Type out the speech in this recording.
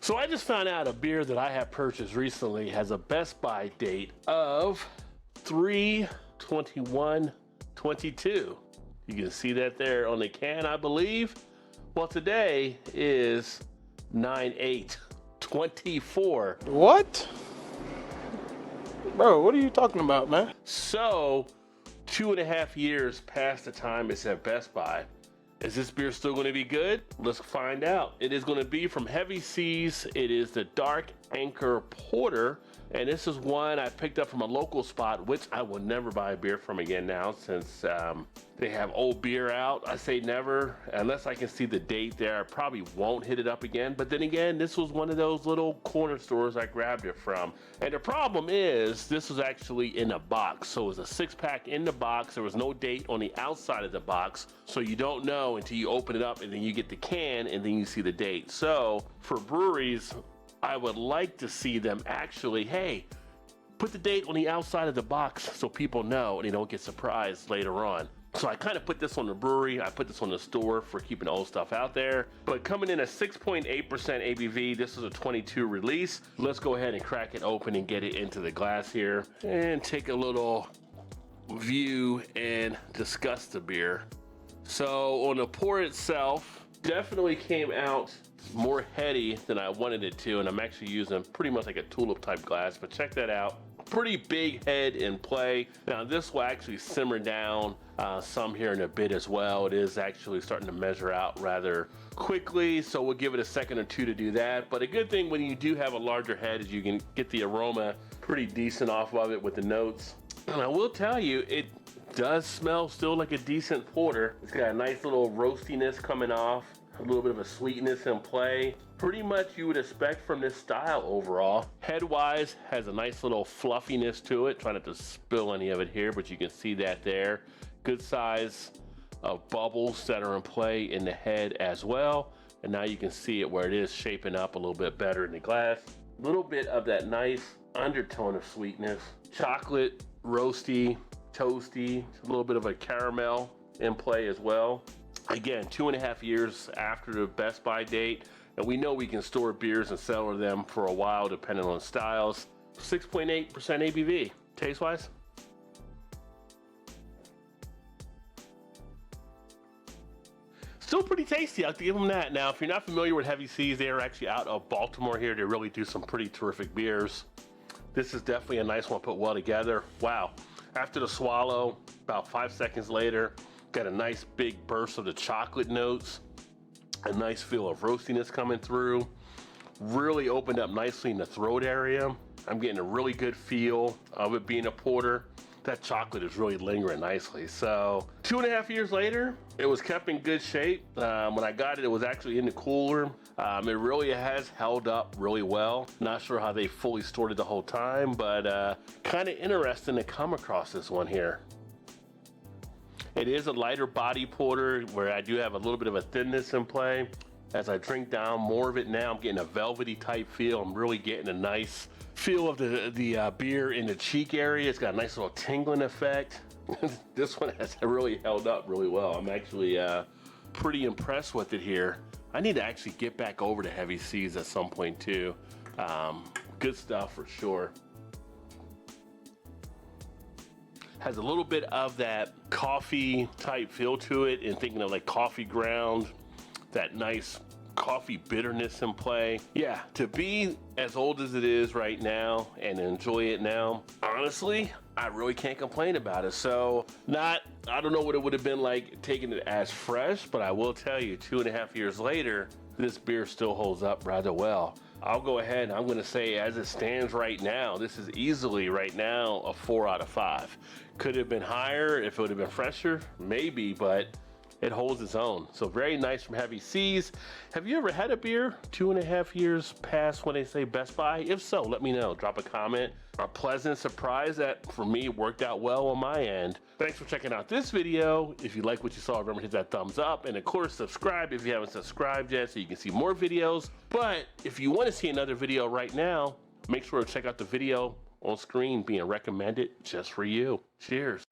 So I just found out a beer that I have purchased recently has a best by date of 3/21/22. You can see that there on the can, I believe. Well, today is 9/8/24. What? Bro, what are you talking about, man? So 2.5 years past the time it's at Best Buy. Is this beer still going to be good? Let's find out. It is going to be from Heavy Seas. It is the Dark Anchor Porter. And this is one I picked up from a local spot, which I will never buy a beer from again now since they have old beer out. I say never, unless I can see the date there. I probably won't hit it up again. But then again, this was one of those little corner stores I grabbed it from. And the problem is, this was actually in a box. So it was a 6-pack in the box. There was no date on the outside of the box. So you don't know until you open it up and then you get the can and then you see the date. So for breweries, I would like to see them actually, hey, put the date on the outside of the box so people know and they don't get surprised later on. So I kind of put this on the brewery, I put this on the store for keeping the old stuff out there. But coming in at 6.8% ABV, this is a 22 release. Let's go ahead and crack it open and get it into the glass here and take a little view and discuss the beer. So on the pour itself, definitely came out more heady than I wanted it to, and I'm actually using pretty much like a tulip type glass, but check that out. Pretty big head in play. Now this will actually simmer down some here in a bit as well. It is actually starting to measure out rather quickly, so we'll give it a second or two to do that. But a good thing when you do have a larger head is you can get the aroma pretty decent off of it with the notes. And I will tell you, it does smell still like a decent porter. It's got a nice little roastiness coming off, a little bit of a sweetness in play. Pretty much you would expect from this style overall. Head-wise, has a nice little fluffiness to it. Try not to spill any of it here, but you can see that there. Good size of bubbles that are in play in the head as well. And now you can see it where it is shaping up a little bit better in the glass. A little bit of that nice undertone of sweetness. Chocolate, roasty, toasty, a little bit of a caramel in play as well. Again, 2.5 years after the Best Buy date, and we know we can store beers and sell them for a while depending on styles. 6.8% ABV. Taste-wise? Still pretty tasty, I'll give them that. Now, if you're not familiar with Heavy Seas, they are actually out of Baltimore here. They really do some pretty terrific beers. This is definitely a nice one put well together. Wow. After the swallow, about 5 seconds later, got a nice big burst of the chocolate notes, a nice feel of roastiness coming through. Really opened up nicely in the throat area. I'm getting a really good feel of it being a porter. That chocolate is really lingering nicely. So 2.5 years later, it was kept in good shape. When I got it, it was actually in the cooler. It really has held up really well. Not sure how they fully stored it the whole time, but kind of interesting to come across this one here. It is a lighter body porter where I do have a little bit of a thinness in play. As I drink down more of it now, I'm getting a velvety type feel. I'm really getting a nice feel of the beer in the cheek area. It's got a nice little tingling effect. This one has really held up really well. I'm actually pretty impressed with it here. I need to actually get back over to Heavy Seas at some point too. Good stuff for sure. Has a little bit of that coffee type feel to it, and thinking of like coffee ground, that nice coffee bitterness in play. Yeah, to be as old as it is right now and enjoy it now, honestly, I really can't complain about it. So I don't know what it would have been like taking it as fresh, but I will tell you, 2.5 years later, this beer still holds up rather well. I'll go ahead and I'm gonna say, as it stands right now, this is easily right now a 4 out of 5. Could have been higher if it would have been fresher, maybe, but it holds its own. So very nice from Heavy Seas. Have you ever had a beer 2.5 years past when they say Best Buy? If so, let me know. Drop a comment. A pleasant surprise that for me worked out well on my end. Thanks for checking out this video. If you like what you saw, remember to hit that thumbs up, and of course subscribe if you haven't subscribed yet so you can see more videos. But if you want to see another video right now, make sure to check out the video on screen being recommended just for you. Cheers.